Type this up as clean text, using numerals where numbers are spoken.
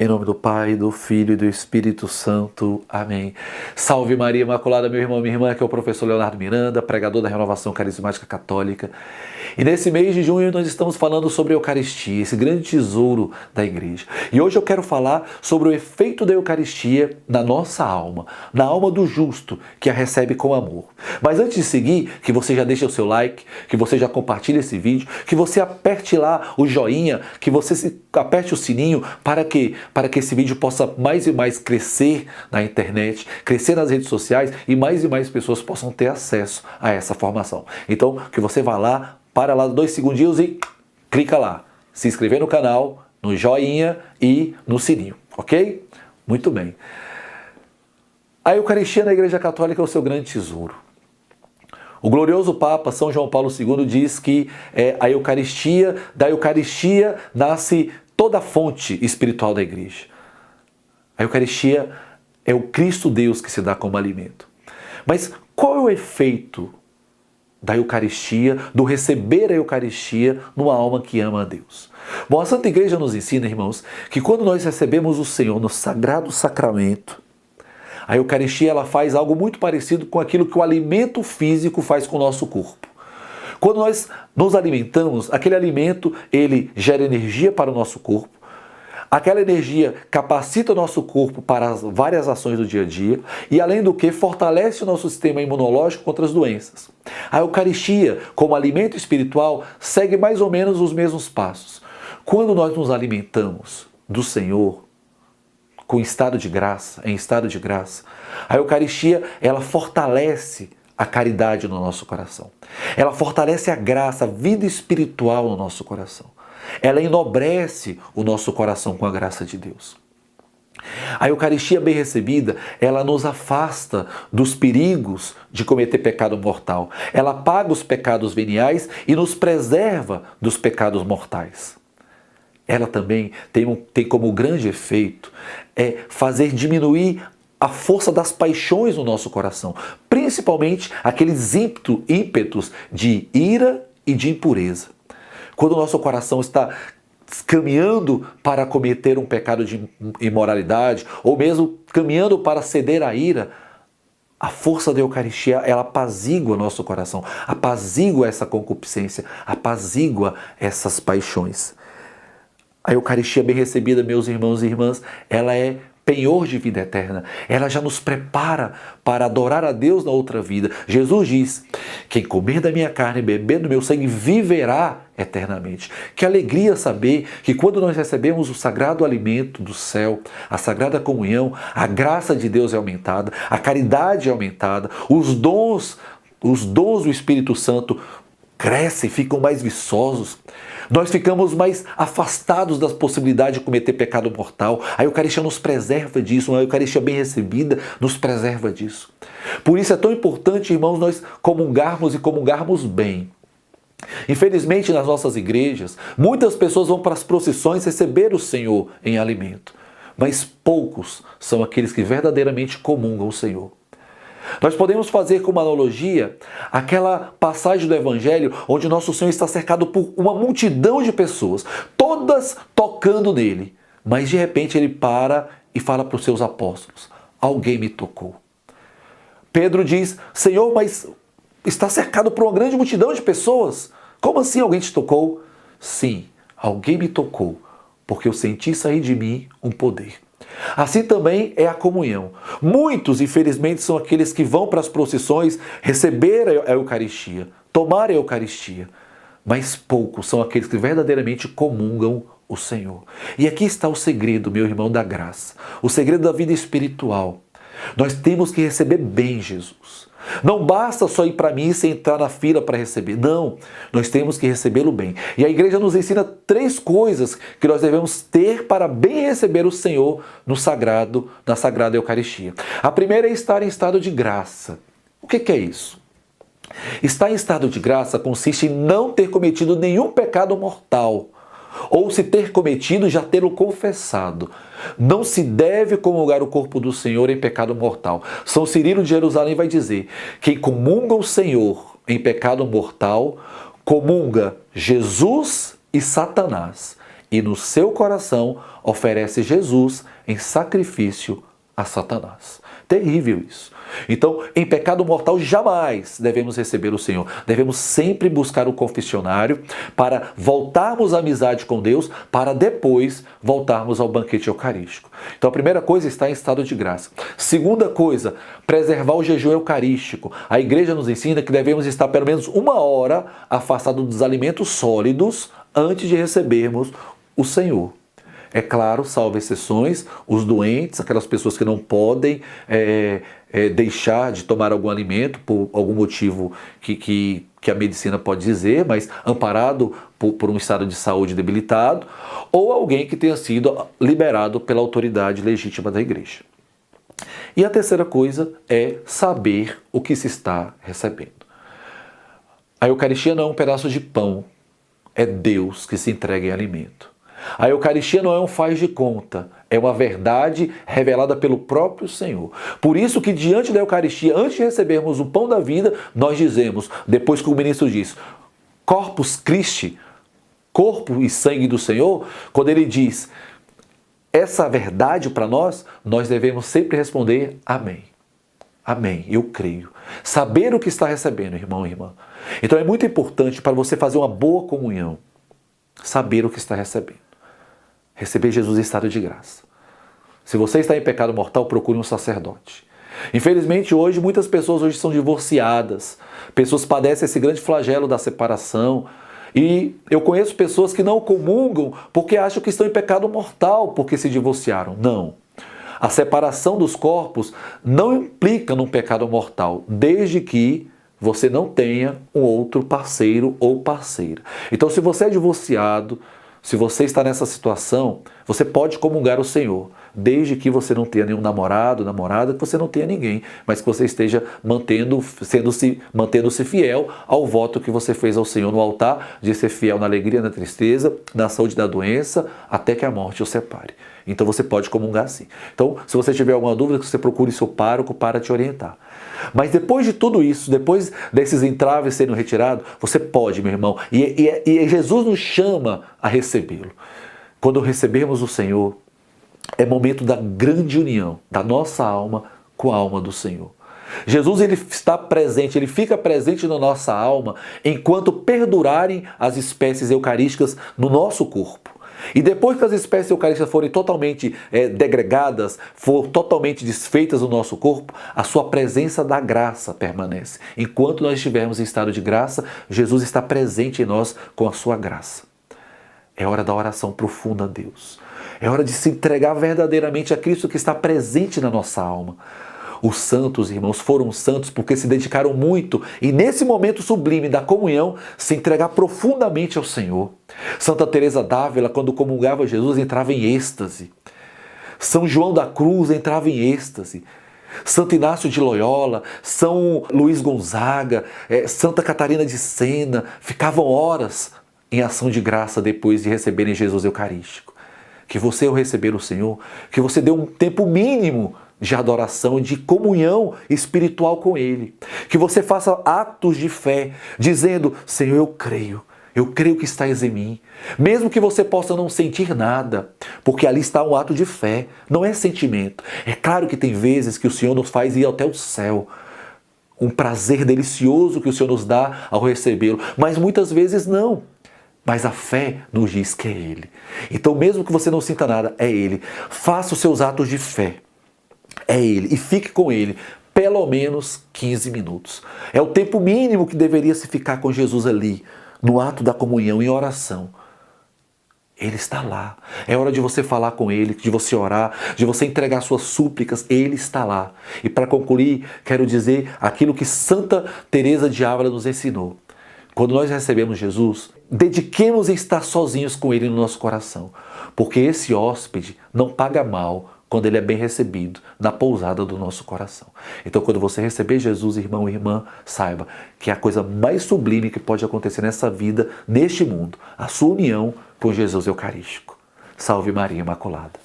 Em nome do Pai, do Filho e do Espírito Santo. Amém. Salve Maria Imaculada, meu irmão, minha irmã, que é o professor Leonardo Miranda, pregador da Renovação Carismática Católica. E nesse mês de junho nós estamos falando sobre a Eucaristia, esse grande tesouro da Igreja. E hoje eu quero falar sobre o efeito da Eucaristia na nossa alma, na alma do justo, que a recebe com amor. Mas antes de seguir, que você já deixe o seu like, que você já compartilhe esse vídeo, que você aperte lá o joinha, que você aperte o sininho para que esse vídeo possa mais e mais crescer na internet, crescer nas redes sociais e mais pessoas possam ter acesso a essa formação. Então, que você vá lá, para lá 2 segundinhos e clica lá. Se inscrever no canal, no joinha e no sininho, ok? Muito bem. A Eucaristia na Igreja Católica é o seu grande tesouro. O glorioso Papa São João Paulo II diz que da Eucaristia nasce toda a fonte espiritual da Igreja. A Eucaristia é o Cristo Deus que se dá como alimento. Mas qual é o efeito da Eucaristia, do receber a Eucaristia numa alma que ama a Deus? Bom, a Santa Igreja nos ensina, irmãos, que quando nós recebemos o Senhor no Sagrado Sacramento, a Eucaristia ela faz algo muito parecido com aquilo que o alimento físico faz com o nosso corpo. Quando nós nos alimentamos, aquele alimento ele gera energia para o nosso corpo. Aquela energia capacita o nosso corpo para as várias ações do dia a dia e, além do que, fortalece o nosso sistema imunológico contra as doenças. A Eucaristia, como alimento espiritual, segue mais ou menos os mesmos passos. Quando nós nos alimentamos do Senhor, em estado de graça, a Eucaristia, ela fortalece a caridade no nosso coração. Ela fortalece a graça, a vida espiritual no nosso coração. Ela enobrece o nosso coração com a graça de Deus. A Eucaristia bem recebida, ela nos afasta dos perigos de cometer pecado mortal. Ela apaga os pecados veniais e nos preserva dos pecados mortais. Ela também tem como grande efeito fazer diminuir a força das paixões no nosso coração, principalmente aqueles ímpetos de ira e de impureza. Quando o nosso coração está caminhando para cometer um pecado de imoralidade, ou mesmo caminhando para ceder à ira, a força da Eucaristia, ela apazigua nosso coração, apazigua essa concupiscência, apazigua essas paixões. A Eucaristia bem recebida, meus irmãos e irmãs, ela é penhor de vida eterna. Ela já nos prepara para adorar a Deus na outra vida. Jesus diz: quem comer da minha carne e beber do meu sangue viverá eternamente. Que alegria saber que quando nós recebemos o sagrado alimento do céu, a sagrada comunhão, a graça de Deus é aumentada, a caridade é aumentada, os dons do Espírito Santo crescem, ficam mais viçosos. Nós ficamos mais afastados das possibilidades de cometer pecado mortal. A Eucaristia nos preserva disso, uma Eucaristia bem recebida nos preserva disso. Por isso é tão importante, irmãos, nós comungarmos e comungarmos bem. Infelizmente, nas nossas igrejas, muitas pessoas vão para as procissões receber o Senhor em alimento, mas poucos são aqueles que verdadeiramente comungam o Senhor. Nós podemos fazer como analogia aquela passagem do Evangelho onde nosso Senhor está cercado por uma multidão de pessoas, todas tocando nele. Mas de repente ele para e fala para os seus apóstolos: alguém me tocou. Pedro diz: Senhor, mas está cercado por uma grande multidão de pessoas. Como assim alguém te tocou? Sim, alguém me tocou, porque eu senti sair de mim um poder. Assim também é a comunhão. Muitos, infelizmente, são aqueles que vão para as procissões receber a Eucaristia, tomar a Eucaristia. Mas poucos são aqueles que verdadeiramente comungam o Senhor. E aqui está o segredo, meu irmão, da graça. O segredo da vida espiritual. Nós temos que receber bem Jesus. Não basta só ir para a missa e entrar na fila para receber. Não, nós temos que recebê-lo bem. E a igreja nos ensina 3 coisas que nós devemos ter para bem receber o Senhor na Sagrada Eucaristia. A primeira é estar em estado de graça. O que é isso? Estar em estado de graça consiste em não ter cometido nenhum pecado mortal, ou se ter cometido, já tê-lo confessado. Não se deve comungar o corpo do Senhor em pecado mortal. São Cirilo de Jerusalém vai dizer: quem comunga o Senhor em pecado mortal, comunga Jesus e Satanás. e no seu coração oferece Jesus em sacrifício a Satanás. Terrível isso. Então, em pecado mortal jamais devemos receber o Senhor. Devemos sempre buscar o confessionário para voltarmos à amizade com Deus, para depois voltarmos ao banquete eucarístico. Então, a primeira coisa está em estado de graça. Segunda coisa, preservar o jejum eucarístico. A igreja nos ensina que devemos estar pelo menos 1 hora afastados dos alimentos sólidos antes de recebermos o Senhor. É claro, salvo exceções, os doentes, aquelas pessoas que não podem deixar de tomar algum alimento por algum motivo que a medicina pode dizer, mas amparado por um estado de saúde debilitado, ou alguém que tenha sido liberado pela autoridade legítima da igreja. E a terceira coisa é saber o que se está recebendo. A Eucaristia não é um pedaço de pão, é Deus que se entrega em alimento. A Eucaristia não é um faz de conta, é uma verdade revelada pelo próprio Senhor. Por isso que diante da Eucaristia, antes de recebermos o pão da vida, nós dizemos, depois que o ministro diz, Corpus Christi, corpo e sangue do Senhor, quando ele diz essa verdade para nós, nós devemos sempre responder amém. Amém, eu creio. Saber o que está recebendo, irmão e irmã. Então é muito importante para você fazer uma boa comunhão, saber o que está recebendo. Receber Jesus em estado de graça. Se você está em pecado mortal, procure um sacerdote. Infelizmente, hoje, muitas pessoas hoje são divorciadas. Pessoas padecem esse grande flagelo da separação. E eu conheço pessoas que não comungam porque acham que estão em pecado mortal porque se divorciaram. Não. A separação dos corpos não implica num pecado mortal, desde que você não tenha um outro parceiro ou parceira. Então, se você é divorciado, se você está nessa situação, você pode comungar o Senhor, desde que você não tenha nenhum namorado, namorada, que você não tenha ninguém, mas que você esteja mantendo-se fiel ao voto que você fez ao Senhor no altar, de ser fiel na alegria, na tristeza, na saúde, da doença, até que a morte o separe. Então você pode comungar sim. Então, se você tiver alguma dúvida, você procure seu pároco para te orientar. Mas depois de tudo isso, depois desses entraves serem retirados, você pode, meu irmão. E Jesus nos chama a recebê-lo. Quando recebermos o Senhor, é momento da grande união da nossa alma com a alma do Senhor. Jesus ele está presente, ele fica presente na nossa alma enquanto perdurarem as espécies eucarísticas no nosso corpo. E depois que as espécies eucarísticas forem totalmente degregadas, forem totalmente desfeitas no nosso corpo, a sua presença da graça permanece. Enquanto nós estivermos em estado de graça, Jesus está presente em nós com a sua graça. É hora da oração profunda a Deus. É hora de se entregar verdadeiramente a Cristo que está presente na nossa alma. Os santos, irmãos, foram santos porque se dedicaram muito e nesse momento sublime da comunhão se entregar profundamente ao Senhor. Santa Teresa d'Ávila, quando comungava Jesus, entrava em êxtase. São João da Cruz entrava em êxtase. Santo Inácio de Loyola, São Luís Gonzaga, Santa Catarina de Sena, ficavam horas em ação de graça depois de receberem Jesus Eucarístico. Que você, ao receber o Senhor, que você dê um tempo mínimo de adoração, de comunhão espiritual com Ele. Que você faça atos de fé, dizendo, Senhor, eu creio que estás em mim. Mesmo que você possa não sentir nada, porque ali está um ato de fé, não é sentimento. É claro que tem vezes que o Senhor nos faz ir até o céu, um prazer delicioso que o Senhor nos dá ao recebê-lo, mas muitas vezes não. Mas a fé nos diz que é Ele. Então mesmo que você não sinta nada, é Ele. Faça os seus atos de fé. É Ele. E fique com Ele pelo menos 15 minutos. É o tempo mínimo que deveria se ficar com Jesus ali, no ato da comunhão, em oração. Ele está lá. É hora de você falar com Ele, de você orar, de você entregar suas súplicas. Ele está lá. E para concluir, quero dizer aquilo que Santa Teresa de Ávila nos ensinou. Quando nós recebemos Jesus, dediquemos a estar sozinhos com Ele no nosso coração, porque esse hóspede não paga mal quando ele é bem recebido na pousada do nosso coração. Então, quando você receber Jesus, irmão e irmã, saiba que é a coisa mais sublime que pode acontecer nessa vida, neste mundo, a sua união com Jesus Eucarístico. Salve Maria Imaculada.